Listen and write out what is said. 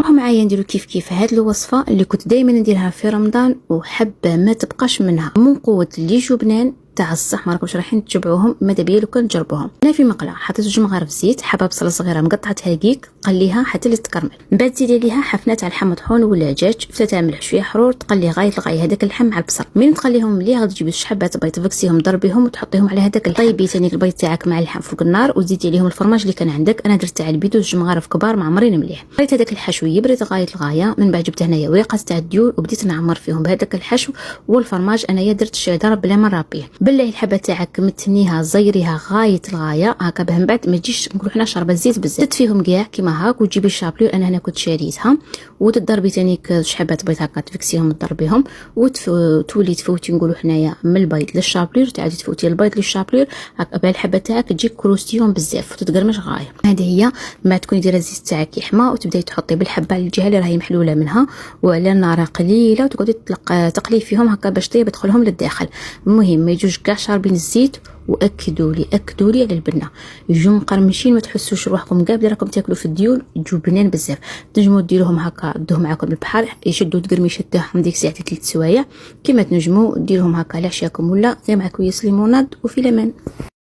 راحوا معايا نديروا كيف هاد الوصفه اللي كنت دائما نديرها في رمضان وحابه ما تبقاش منها، من قوه اللي جبنان تاع الصح. ما راكمش رايحين تتبعوهم، ماذا بيا لو كان تجربوهم. انا في مقله حطيت 2 مغارف زيت، حبه بصله صغيره مقطعتها رقيق، قليها حتى اللي تكرمل. من بعد زيدي عليها حفنه تاع اللحم مطحون ولا دجاج، فتله ملح، شويه حرور، تقلي غايه الغايه هذاك اللحم مع البصل. من تقليهم مليح غادي تجيبي 6 حبات بيض، تفكسيهم ضربيهم وتحطيهم على هذاك اللحم. طيبي ثاني البيض تاعك مع اللحم فوق النار وزيدي عليهم الفرماج اللي كان عندك. انا درت تاع البيض 2 مغارف كبار معمرين مليح. خليت هذاك الحشو يبرد غايه الغايه. من بعد جبت هنايا وريقات تاع الديول وبديت نعمر فيهم بهذاك الحشو والفرماج. انايا درت الشعدره بلا ما نرابيه. بالله الحبه تاعك متنيها زيريها غايه الغايه هكا باه من بعد ما تجيش نقولوا حنا شربه الزيت بزاف. زدت فيهم كاع كيما هاك وتجيبي الشابلور، انا هنا كنت شاريتها، وتضربي ثاني 2 حبات بيض هكا تفكسيهم تضربيهم وتولي تفوتي نقولوا حنايا من البيض للشابلور، تعاودي تفوتي البيض للشابلور هكا باه الحبه تاعك تجي كروستيون بزاف وتتقرمش غايه. هذه هي ما تكوني دايره الزيت تاعك يحمى وتبداي تحطي بالحبه على الجهه اللي راهي محلوله منها وعلى النار قليله وتقعدي تقلي فيهم هكا باش طيب تدخلهم للداخل. المهم ما يجوش كاع شاربين الزيت، واكدوا لي على البنه يجوا مقرمشين، ما تحسوش روحكم كاع بلي راكم تاكلوا في الديول، يجوا بنان بزاف. تنجموا ديروهم هكا دوه معكم البحر يشدوا القرميشه تاعهم ديك ساعه 3 سوايع، كيما تنجموا ديروهم هكا لعشاكم ولا غير مع كويس ليموناد وفي الامان.